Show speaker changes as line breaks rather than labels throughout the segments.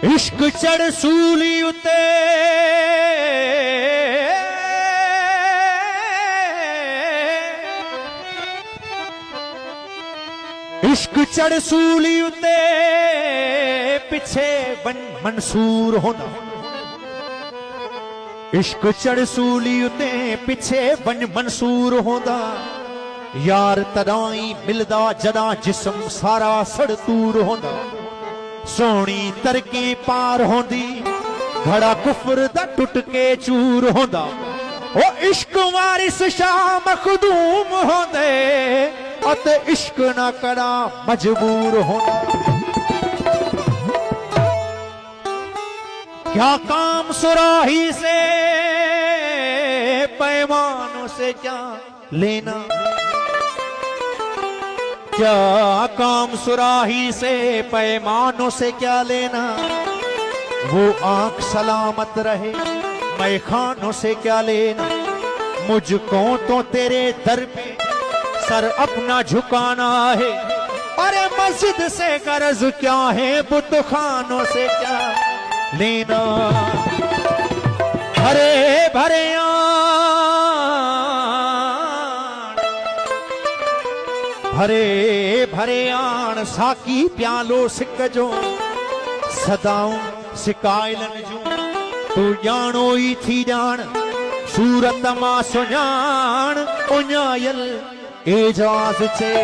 इश्क चढ़ सूली उते इश्क चढ़ सूली उते पिछे मंसूर होंदा। इश्क चढ़ सूली उते पिछे मंसूर होंदा। यार तदाई मिलदा जदा जिस्म सारा सड़तूर होंदा। सोनी तरकी पार होंदी घड़ा कुफर दा टुट के चूर होंदा। ओ इश्क वारिस शाह मखदूम होंदे अते इश्क ना कड़ा मजबूर होंदा। क्या काम सुराही से पैमानों से क्या लेना। क्या काम सुराही से पैमानों से क्या लेना। वो आंख सलामत रहे मैं खानों से क्या लेना। मुझको तो तेरे दर पे सर अपना झुकाना है। अरे मस्जिद से कर्ज क्या है बुत खानों से क्या लेना। भरे भरे भरे भरे आण साकी प्यालो सिक जो सदाऊं सिकायलन जो तू जानो ही थी जान सूरत मां सुञाण उञायल एजाज चे।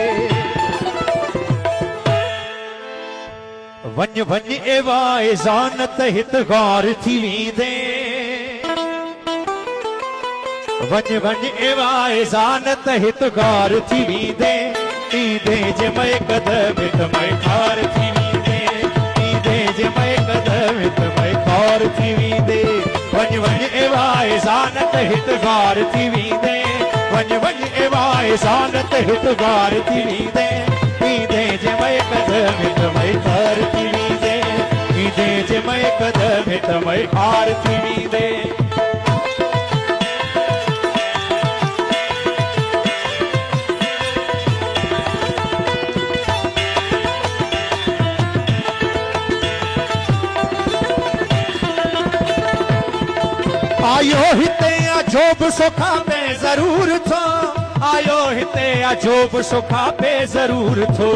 वञ वञ एवा एजानत हितगार थी वींदे। वञ वञ एवा एजानत हितगार थी वींदे। ईदे जे मैं कदम तमय खार थी वींदे। ईदे जे मैं कदम तमय खार थी वींदे। वञ वञ एवा एजानत हितगार थी वींदे। वञ वञ एवा एजानत हितगार थी वींदे। ईदे जे मैं कदम तमय खार थी वींदे। ईदे जे मैं कदम तमय खार थी वींदे। आयो हिते अजोब सुखा पे जरूर थो। आयो हिते अजोब सुखा पे जरूर थो।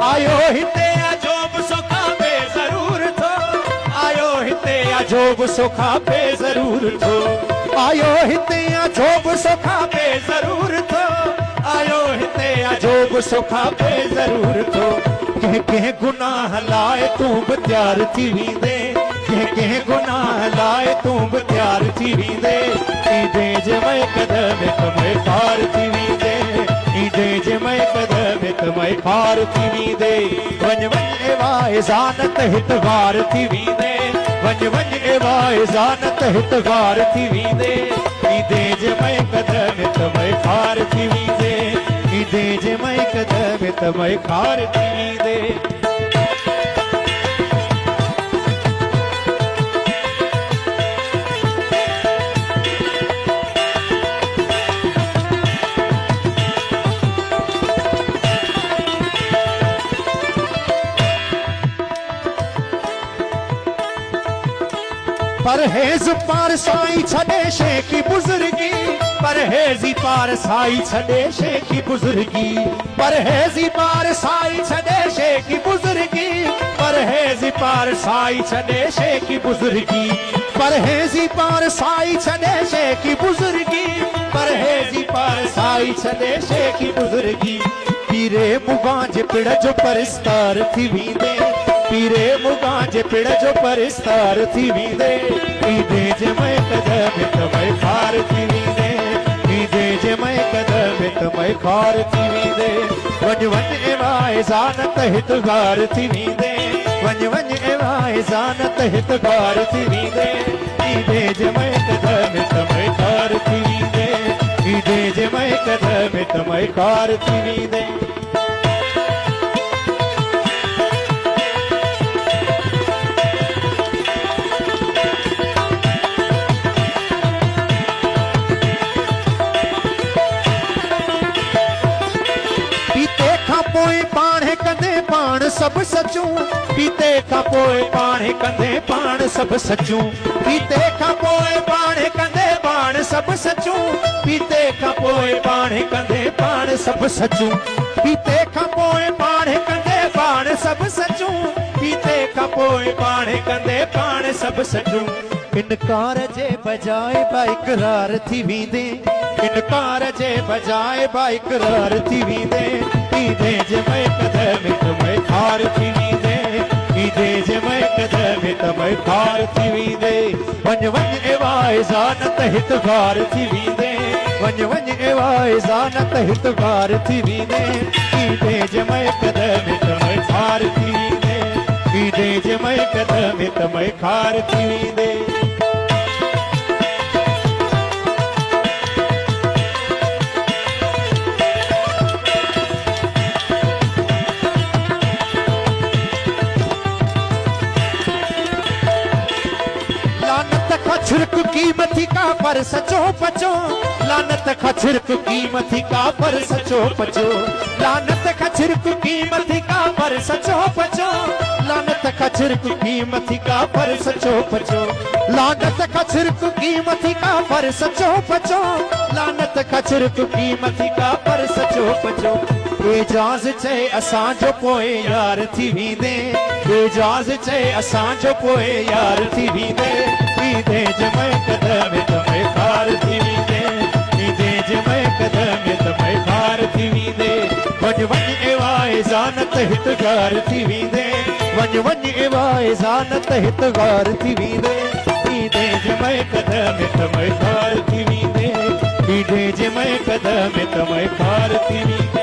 आयो हिते अजोब सुखा पे जरूर थो। आयो हिते अजोब सुखा पे जरूर थो। आयो हिते अजोब सुखा पे जरूर थो। आयो हिते अजोब सुखा पे जरूर थो। कह गुनाह लाए तू बत्यार थी वींदे। कह गुनाह लाए तू बत्यार थी वींदे। ईदे जे मैं कदम तमय खार थी वींदे। ईदे जे मैं कदम तमय खार थी वींदे। वञ वञ एवा एजानत हितगार थी वींदे। वञ वञ एवा एजानत हितगार थी वींदे। ईदे जे मैं कदम तमय खार थी वींदे। ईदे जे मैं कदम तमय खार थी वींदे। परहेज पार साई छड़े शेखी बुजुर्गी। परहेजी पार साई छड़े शेखी बुजुर्गी। परहेजी पार साई छड़े शेखी बुजुर्गी। परहेजी पार साई छड़े शेखी बुजुर्गी। परहेजी पार साई छड़े शेखी बुजुर्गी। परहेजी पार साई छड़े शेखी बुजुर्गी। पीरे मुगांज पिड़ जो परिस्तार थी वींदे। पीरे मुगांज पिड़ जो परिस्तार थी वींदे। ईदे जे मैं कदम तमय खार थी वींदे। ईदे जे मैं कदम तमय खार थी वींदे। वञ वञ एवा एजानत हितगार थी वींदे। वञ वञ एवा एजानत हितगार थी वींदे। ईदे जे मैं कदम तमय खार थी वींदे। ईदे जे मैं कदम तमय खार थी वींदे। सब सचूं पीते खां पोइ पाण कंदे पाण सब सचूं पीते खां पोइ पाण कंदे पाण सब सचूं पीते खां पोइ पाण कंदे पाण सब सचूं पीते खां पोइ पाण कंदे पाण सब सचूं पीते खां पोइ पाण कंदे पाण सब सचूं इनकार जे बजाए बा इकरार थी वेंदे इनकार जे बजाए बा इकरार थी वेंदे पीदे जे मैं कदम तुम्हें खार थी वेंदे पीदे जे मैं कदम तुम्हें खार थी वेंदे वञ वञ एवाए ज़ानत हित गार थी वेंदे वञ वञ एवाए ज़ानत हित गार थी वेंदे पीदे जे मैं कदम तुम्हें खार थी वेंदे पीदे जे मैं कदम तुम्हें खार थी वेंदे छिड़क कीमती का पर सचो पचो लानत का छिड़क कीमती का पर सचो पचो लानत का छिड़क कीमती का पर सचो पचो लानत का छिड़क कीमती का पर सचो पचो लानत का छिड़क कीमती का पर सचो पचो लानत का छिड़क कीमती का पर सचो पचो एजाज़ चए असांजो पोइ यार थी वेंदे एजाज़ चए असांजो पोइ यार थी वेंदे पीदे जे मैं कदम तुम्हें खार थी वेंदे पीदे जे मैं कदम तुम्हें खार थी वेंदे वञ वञ एवाए ज़ानत हित गार थी वेंदे वञ वञ एवाए ज़ानत हित गार थी वेंदे पीदे जे मैं कदम तुम्हें खार थी वेंदे पीदे जे मैं कदम तुम्हें खार थी वेंदे